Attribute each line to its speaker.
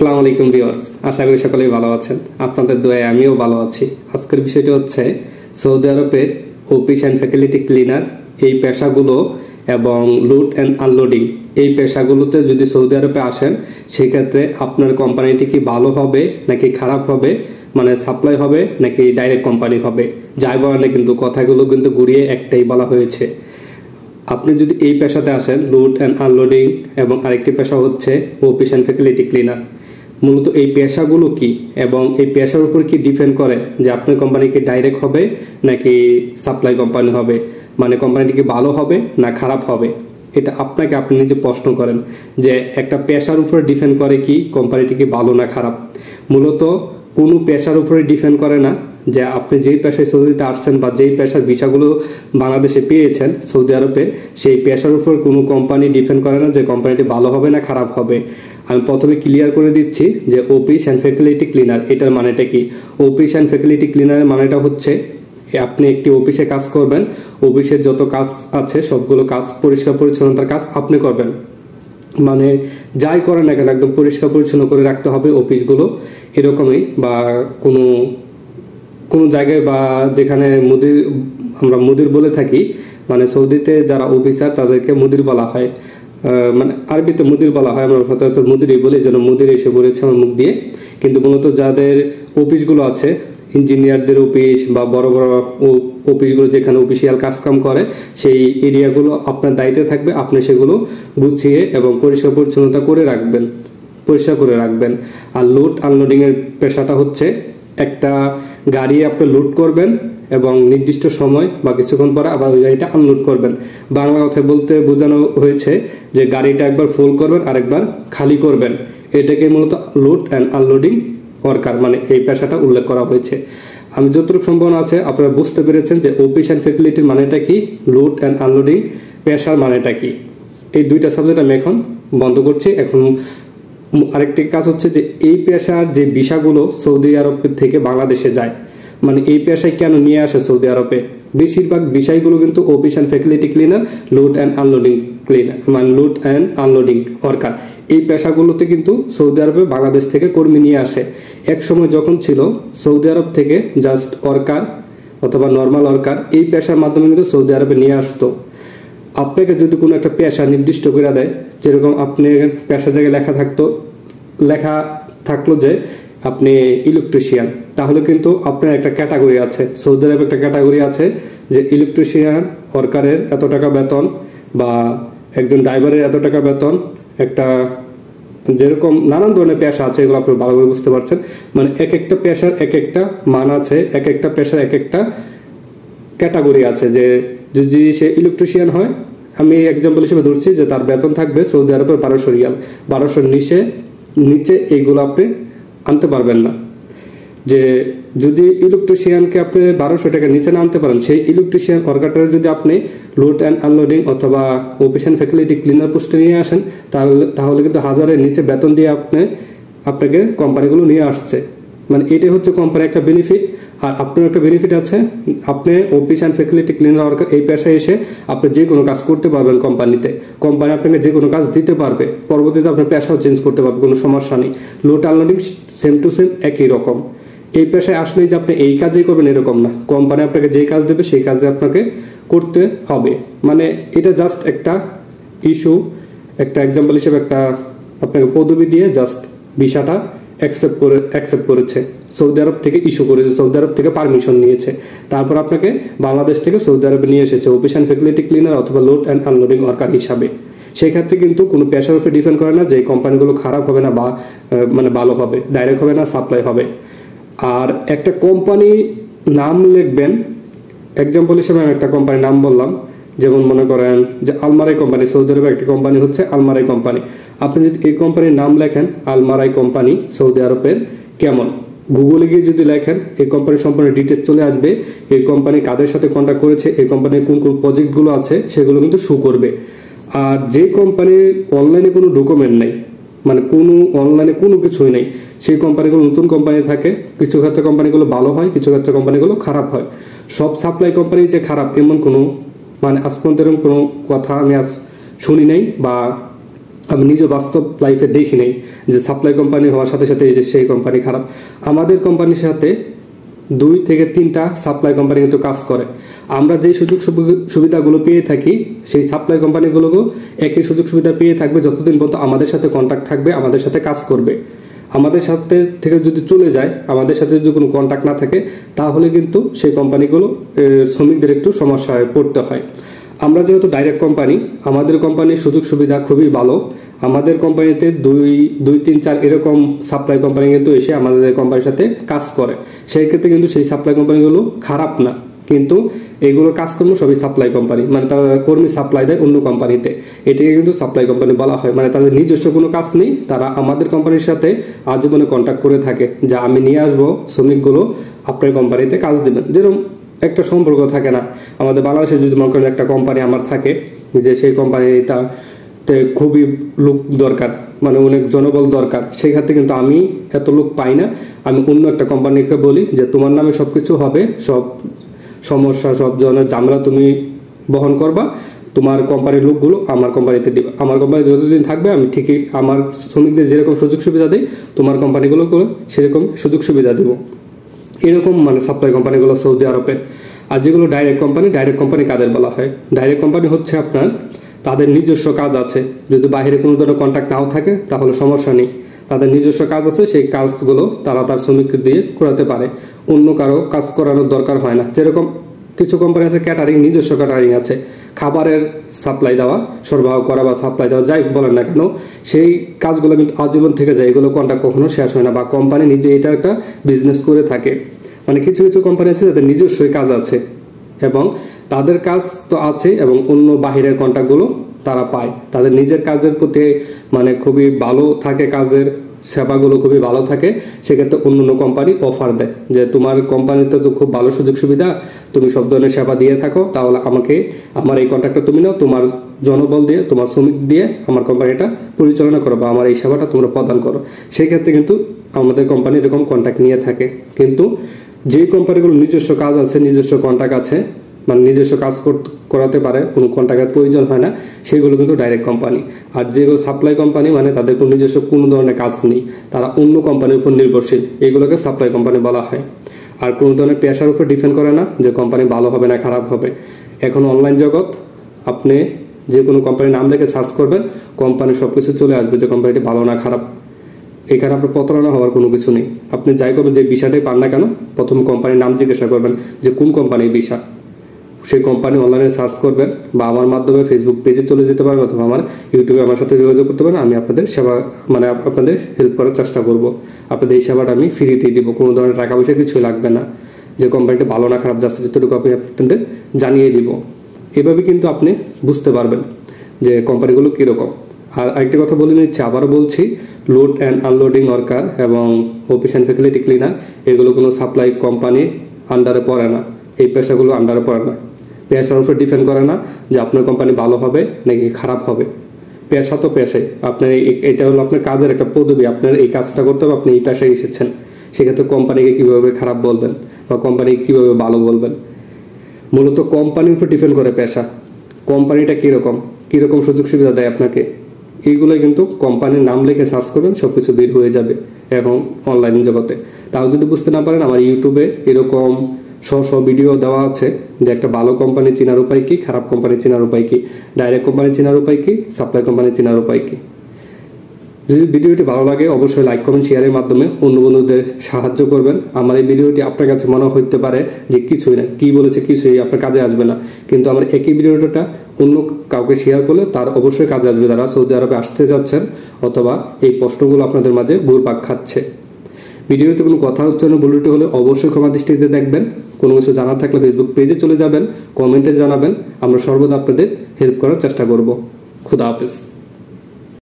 Speaker 1: আসসালামু আলাইকুম ভিউয়ার্স, আশা করি সকলেই ভালো আছেন। আপনাদের দোয়ায় আমিও ভালো আছি। আজকের বিষয়টি হচ্ছে সৌদি আরবের অফিস অ্যান্ড ফ্যাসিলিটি ক্লিনার এই পেশাগুলো এবং লোড অ্যান্ড আনলোডিং এই পেশাগুলোতে যদি সৌদি আরবে আসেন সেক্ষেত্রে আপনার কোম্পানিটি কি ভালো হবে নাকি খারাপ হবে, মানে সাপ্লাই হবে নাকি ডাইরেক্ট কোম্পানি হবে, যাই বলেন কিন্তু কথাগুলো কিন্তু ঘুরিয়ে একটাই বলা হয়েছে। আপনি যদি এই পেশাতে আসেন লোড অ্যান্ড আনলোডিং এবং আরেকটি পেশা হচ্ছে অফিস অ্যান্ড ফ্যাসিলিটি ক্লিনার, মূলত এই পেশাগুলো কি এবং এই পেশার উপর কি ডিপেন্ড করে যে আপনার কোম্পানি কি ডাইরেক্ট হবে নাকি সাপ্লাই কোম্পানি হবে, মানে কোম্পানিটি কি ভালো হবে না খারাপ হবে। এটা আপনাকে আপনি নিজে প্রশ্ন করেন যে একটা পেশার উপর ডিপেন্ড করে কি কোম্পানিটি কি ভালো না খারাপ। মূলত কোনো পেশার উপরে ডিপেন্ড করে না যে আপনি যেই পেশায় সৌদিতে আসছেন বা যেই পেশার ভিসাগুলো বাংলাদেশে পেয়েছেন সৌদি আরবে, সেই পেশার উপর কোনো কোম্পানি ডিপেন্ড করে না যে কোম্পানিটি ভালো হবে না খারাপ হবে। আমি প্রথমে ক্লিয়ার করে দিচ্ছি যে অফিস অ্যান্ড ফ্যাসিলিটি ক্লিনার এটার মানেটা কি। অফিস অ্যান্ড ফ্যাসিলিটি ক্লিনারের মানেটা হচ্ছে আপনি একটি অফিসে কাজ করবেন, অফিসের যত কাজ আছে সবগুলো কাজ পরিষ্কার পরিচ্ছন্নতার কাজ আপনি করবেন, মানে যাই করেন না কেন একদম পরিষ্কার পরিচ্ছন্ন করে রাখতে হবে অফিসগুলো এরকমই। বা কোনো জায়গায় বা যেখানে আমরা মুদির বলে থাকি, মানে সৌদিতে যারা অফিসার তাদেরকে মুদির বলা হয়, মানে আরবিতে মুদির বলা হয়, আমরা সচরাচর মুদিরই বলি, যেন মুদির এসে বলেছে আমার মুখ দিয়ে। কিন্তু মূলত যাদের অফিসগুলো আছে ইঞ্জিনিয়ারদের অফিস বা বড় বড় অফিসগুলো যেখানে অফিসিয়াল কাজকাম করে সেই এরিয়াগুলো আপনার দায়িত্বে থাকবে, আপনি সেগুলো গুছিয়ে এবং পরিষ্কার পরিচ্ছন্নতা করে রাখবেন, পরিষ্কার করে রাখবেন। আর লোড আনলোডিংয়ের পেশাটা হচ্ছে একটা গাড়ি আপনি লোড করবেন এবং নির্দিষ্ট সময় বা কিছুক্ষণ পরে আবার ওই গাড়িটা আনলোড করবেন। বাংলা কথায় বলতে বোঝানো হয়েছে যে গাড়িটা একবার ফুল করবেন আর একবার খালি করবেন, এটাকে মূলত লোড অ্যান্ড আনলোডিং ওয়ার্কার মানে এই পেশাটা উল্লেখ করা হয়েছে। আমি যতটুকু সম্ভাবনা আছে আপনারা বুঝতে পেরেছেন যে অফিস অ্যান্ড ফ্যাসিলিটির মানেটা কি, লোড অ্যান্ড আনলোডিং পেশার মানেটা কি। এই দুইটা সাবজেক্ট আমি এখন বন্ধ করছি। এখন আরেকটি কাজ হচ্ছে যে এই পেশার যে ভিসাগুলো সৌদি আরব থেকে বাংলাদেশে যায়, মানে এই পেশায় কেন নিয়ে আসে সৌদি আরবে, বেশিরভাগ বিষয়গুলো কিন্তু office and facility cleaner, load and unloading cleaner মানে লোড অ্যান্ড আনলোডিং ওয়ার্কার এই পেশাগুলোতে কিন্তু সৌদি আরবে বাংলাদেশ থেকে কর্মী নিয়ে আসে। এক সময় যখন ছিল সৌদি আরব থেকে জাস্ট ওয়ার্কার অথবা নর্মাল ওয়ার্কার এই পেশার মাধ্যমে কিন্তু সৌদি আরবে নিয়ে আসতো। আপনাকে যদি কোনো একটা পেশা নির্দিষ্ট করে দেয়, যেরকম আপনি পেশা জায়গায় লেখা থাকলো যে আপনি ইলেকট্রিশিয়ান, তাহলে কিন্তু আপনার একটা ক্যাটাগরি আছে, সৌদি আরবে একটা ক্যাটাগরি আছে যে ইলেকট্রিশিয়ান ওয়ার্কারের এত টাকা বেতন বা একজন ড্রাইভারের এত টাকা বেতন, একটা যেরকম নানান ধরনের পেশা আছে, এগুলো আপনি ভালো করে বুঝতে পারছেন। মানে এক একটা পেশার এক একটা মান আছে, এক একটা পেশার এক একটা ক্যাটাগরি আছে। যে যদি সে ইলেকট্রিশিয়ান হয়, আমি এক্সাম্পল হিসেবে ধরছি যে তার বেতন থাকবে সৌদি আরবের 1200 রিয়াল, 1200 নিচে এইগুলো আপনি আনতে পারবেন না। যে যদি ইলেকট্রিশিয়ানকে আপনি 1200 টাকা নিচে না আনতে পারেন, সেই ইলেকট্রিশিয়ান ওয়ার্কারটা যদি আপনি লোড অ্যান্ড আনলোডিং অথবা অফিস অ্যান্ড ফ্যাসিলিটি ক্লিনার পোস্টে নিয়ে আসেন, তাহলে কিন্তু 1000-এর নিচে বেতন দিয়ে আপনাকে কোম্পানিগুলো নিয়ে আসছে। মানে এটাই হচ্ছে কোম্পানির একটা বেনিফিট। আর আপনার একটা বেনিফিট আছে, আপনি office and facility cleaner worker এই পেশায় এসে আপনি যে কোনো কাজ করতে পারবেন কোম্পানিতে, কোম্পানি আপনাকে যে কোনো কাজ দিতে পারবে, পরবর্তীতে আপনার পেশাও চেঞ্জ করতে পারবে, কোনো সমস্যা নেই। Load unloading same to same একই রকম। এই পেশায় আসলেই যে আপনি এই কাজই করবেন এরকম না, কোম্পানি আপনাকে যেই কাজ দেবে সেই কাজে আপনাকে করতে হবে। মানে এটা জাস্ট একটা ইস্যু, একটা এক্সাম্পল হিসেবে একটা আপনাকে পদবি দিয়ে জাস্ট ভিসাটা অ্যাকসেপ্ট করেছে, সৌদি আরব থেকে ইস্যু করেছে, সৌদি আরব থেকে পারমিশন নিয়েছে, তারপর আপনাকে বাংলাদেশ থেকে সৌদি আরবে নিয়ে এসেছে অফিস অ্যান্ড ফ্যাসিলিটি ক্লিনার অথবা লোড অ্যান্ড আনলোডিং ওয়ার্কার হিসাবে। সেই ক্ষেত্রে কিন্তু কোনো পেশার উপরে ডিপেন্ড করে না যে এই কোম্পানিগুলো খারাপ হবে না বা মানে ভালো হবে, ডাইরেক্ট হবে না সাপ্লাই হবে। আর একটা কোম্পানি নাম লিখবেন, এক্সাম্পল হিসেবে আমি একটা কোম্পানির নাম বললাম, যেমন মনে করেন যে আলমারাই কোম্পানি, সৌদি আরবে একটি কোম্পানি হচ্ছে আলমারাই কোম্পানি। আপনি যদি এই কোম্পানির নাম লেখেন আলমারাই কোম্পানি সৌদি আরবের কেমন, গুগলে গিয়ে যদি লেখেন এই কোম্পানির সম্পূর্ণ ডিটেলস চলে আসবে, এই কোম্পানি কাদের সাথে কন্ট্যাক্ট করেছে, এই কোম্পানির কোন কোন প্রজেক্টগুলো আছে সেগুলো কিন্তু শো করবে। আর যে কোম্পানির অনলাইনে কোনো ডকুমেন্ট নেই, মানে কোনো অনলাইনে কোনো কিছুই নেই, সেই কোম্পানিগুলো নতুন কোম্পানি থাকে, কিছু ক্ষেত্রে কোম্পানিগুলো ভালো হয়, কিছু ক্ষেত্রে কোম্পানিগুলো খারাপ হয়। সব সাপ্লাই কোম্পানি যে খারাপ এমন কোনো মানে আজ পর্যন্ত এরকম কোনো কথা আমি শুনি নাই বা আমি নিজে বাস্তব লাইফে দেখি নাই যে সাপ্লাই কোম্পানি হওয়ার সাথে সাথে এই যে সেই কোম্পানি খারাপ। আমাদের কোম্পানির সাথে 2 থেকে 3টা সাপ্লাই কোম্পানি কিন্তু কাজ করে। আমরা যেই সুযোগ সুবিধাগুলো পেয়ে থাকি সেই সাপ্লাই কোম্পানিগুলোকেও একই সুযোগ সুবিধা পেয়ে থাকবে যতদিন পর্যন্ত আমাদের সাথে কন্ট্যাক্ট থাকবে, আমাদের সাথে কাজ করবে। আমাদের সাথে থেকে যদি চলে যায়, আমাদের সাথে যদি কোনো কন্ট্যাক্ট না থাকে, তাহলে কিন্তু সেই কোম্পানিগুলো শ্রমিকদের একটু সমস্যায় পড়তে হয়। আমরা যেহেতু ডাইরেক্ট কোম্পানি, আমাদের কোম্পানির সুযোগ সুবিধা খুবই ভালো। আমাদের কোম্পানিতে 2, 3, 4 এরকম সাপ্লাই কোম্পানি কিন্তু এসে আমাদের কোম্পানির সাথে কাজ করে। সেই ক্ষেত্রে কিন্তু সেই সাপ্লাই কোম্পানিগুলো খারাপ না, কিন্তু এইগুলো কাজকর্ম সবই সাপ্লাই কোম্পানি, মানে তারা কর্মী সাপ্লাই দেয় অন্য কোম্পানিতে, এটাকে কিন্তু সাপ্লাই কোম্পানি বলা হয়। মানে তাদের নিজস্ব কোনো কাজ নেই, তারা আমাদের কোম্পানির সাথে আজীবনে কন্ট্যাক্ট করে থাকে যা আমি নিয়ে আসবো শ্রমিকগুলো আপনার কোম্পানিতে কাজ দেবেন। যেরকম একটা সম্পর্ক থাকে না, আমাদের বাংলাদেশে যদি মনে করেন একটা কোম্পানি আমার থাকে যে সেই কোম্পানিতে খুবই লোক দরকার, মানে অনেক জনবল দরকার, সেই ক্ষেত্রে কিন্তু আমি এত লোক পাই না। আমি অন্য একটা কোম্পানিকে বলি যে তোমার নামে সব কিছু হবে, সব সমস্যা সব ধরনের ঝামেলা তুমি বহন করবা, তোমার কোম্পানির লোকগুলো আমার কোম্পানিতে দিবা। আমার কোম্পানি যতদিন থাকবে আমি ঠিকই আমার শ্রমিকদের যেরকম সুযোগ সুবিধা দিই তোমার কোম্পানিগুলো সেরকম সুযোগ সুবিধা দেবো। এরকম মানে সাপ্লাই কোম্পানিগুলো সৌদি আরবের। আর যেগুলো ডাইরেক্ট কোম্পানি কাদের বলা হয়? ডাইরেক্ট কোম্পানি হচ্ছে আপনার তাদের নিজস্ব কাজ আছে, যদি বাইরে কোনো ধরনের কন্ট্যাক্ট নাও থাকে তাহলে সমস্যা নেই, তাদের নিজস্ব কাজ আছে, সেই কাজগুলো তারা তার শ্রমিককে দিয়ে করাতে পারে, অন্য কারো কাজ করানোর দরকার হয় না। যেরকম কিছু কোম্পানি আছে ক্যাটারিং, নিজস্ব ক্যাটারিং আছে, খাবারের সাপ্লাই দেওয়া, সরবরাহ করা বা সাপ্লাই দেওয়া যাই বলেন না কেন, সেই কাজগুলো কিন্তু আজীবন থেকে যায়, এগুলো কন্ট্যাক্ট কখনো শেষ হয় না, বা কোম্পানি নিজে এটা একটা বিজনেস করে থাকে। মানে কিছু কিছু কোম্পানি আছে যাদের নিজস্বই কাজ আছে এবং তাদের কাজ তো আছে এবং অন্য বাহিরের কন্ট্যাক্টগুলো তারা পায়, তাদের নিজের কাজের প্রতি মানে খুবই ভালো থাকে, কাজের সেবাগুলো খুবই ভালো থাকে। সেক্ষেত্রে অন্য অন্য কোম্পানি অফার দেয় যে তোমার কোম্পানিতে তো খুব ভালো সুযোগ সুবিধা, তুমি সব ধরনের সেবা দিয়ে থাকো, তাহলে আমাকে আমার এই কন্ট্রাক্টটা তুমি নাও, তোমার জনবল দিয়ে তোমার শ্রমিক দিয়ে আমার কোম্পানিটা পরিচালনা করো বা আমার এই সেবাটা তোমরা প্রদান করো। সেই ক্ষেত্রে কিন্তু আমাদের কোম্পানি এরকম কন্ট্রাক্ট নিয়ে থাকে। কিন্তু যে কোম্পানিগুলো নিজস্ব কাজ আছে, নিজস্ব কন্ট্রাক্ট আছে, মানে নিজস্ব কাজ করাতে পারে, কোনো কন্ট্রাক্টের প্রয়োজন হয় না, সেগুলো কিন্তু ডাইরেক্ট কোম্পানি। আর যেগুলো সাপ্লাই কোম্পানি মানে তাদের কোনো নিজস্ব কোনো ধরনের কাজ নেই, তারা অন্য কোম্পানির উপর নির্ভরশীল, এগুলোকে সাপ্লাই কোম্পানি বলা হয়। আর কোনো ধরনের পেশার উপর ডিপেন্ড করে না যে কোম্পানি ভালো হবে না খারাপ হবে। এখন অনলাইন জগৎ, আপনি যে কোনো কোম্পানির নাম লিখে সার্চ করবেন, কোম্পানি সব কিছু চলে আসবে যে কোম্পানিটি ভালো না খারাপ। এখানে আপনার প্রতারণা হওয়ার কোনো কিছু নেই। আপনি যাই করবেন, যে ভিসাটাই পান না কেন, প্রথম কোম্পানির নাম জিজ্ঞাসা করবেন যে কোন কোম্পানির ভিসা, সেই কোম্পানি অনলাইনে সার্চ করবেন, বা আমার মাধ্যমে ফেসবুক পেজে চলে যেতে পারেন, অথবা আমার ইউটিউবে আমার সাথে যোগাযোগ করতে পারেন। আমি আপনাদের সেবা মানে আপনাদের হেল্প করার চেষ্টা করব। আপনাদের এই সেবাটা আমি ফ্রিতেই দিব, কোনো ধরনের টাকা পয়সা কিছুই লাগবে না। যে কোম্পানিটা ভালো না খারাপ জাস্ট যতটুকু আমি আপনাদের জানিয়ে দিব। এভাবে কিন্তু আপনি বুঝতে পারবেন যে কোম্পানিগুলো কীরকম। আর আরেকটি কথা বলে নিচ্ছি, আবারও বলছি, লোড অ্যান্ড আনলোডিং ওয়ার্কার এবং অফিস অ্যান্ড ফ্যাসিলিটি ক্লিনার এগুলো কোনো সাপ্লাই কোম্পানির আন্ডারে পড়ে না, এই পেশাগুলো আন্ডারে পড়ে না। পেশার উপর ডিপেন্ড করে না যে আপনার কোম্পানি ভালো হবে নাকি খারাপ হবে। পেশা তো পেশাই, আপনার এটা হলো আপনার কাজের একটা পদবি, আপনার এই কাজটা করতে হবে, আপনি এই পেশায় এসেছেন। সেক্ষেত্রে কোম্পানিকে কীভাবে খারাপ বলবেন বা কোম্পানিকে কীভাবে ভালো বলবেন, মূলত কোম্পানির উপর ডিপেন্ড করে পেশা। কোম্পানিটা কীরকম সুযোগ সুবিধা দেয় আপনাকে, এইগুলোই কিন্তু কোম্পানির নাম লিখে সার্চ করবেন, সব কিছু বের হয়ে যাবে এখন অনলাইন জগতে। তাও যদি বুঝতে না পারেন, আমার ইউটিউবে এরকম ভিডিও দেওয়া আছে যে একটা ভালো কোম্পানি চেনার উপায় কী, খারাপ কোম্পানি চেনার উপায় কী, ডাইরেক্ট কোম্পানি চেনার উপায় কী, সাপ্লাই কোম্পানি চেনার উপায় কী। যদি ভিডিওটি ভালো লাগে অবশ্যই লাইক কমেন্ট শেয়ারের মাধ্যমে অন্য বন্ধুদের সাহায্য করবেন। আমার এই ভিডিওটি আপনার কাছে মনে হতে পারে যে কিছুই না, কী বলেছে কিছুই আপনার কাজে আসবে না, কিন্তু আমার একই ভিডিওটা অন্য কাউকে শেয়ার করলে তার অবশ্যই কাজে আসবে, যারা সৌদি আরবে আসতে যাচ্ছেন অথবা এই প্রশ্নগুলো আপনাদের মাঝে ঘুরপাক খাচ্ছে। ভিডিওতে কোনো কথা হচ্ছে না, ভুল হলে অবশ্যই ক্ষমা দৃষ্টিতে দেখবেন। কোনো কিছু জানার থাকলে ফেসবুক পেজে চলে যাবেন, কমেন্টে জানাবেন, আমরা সর্বদা আপনাদের হেল্প করার চেষ্টা করব। খুদা হাফেজ।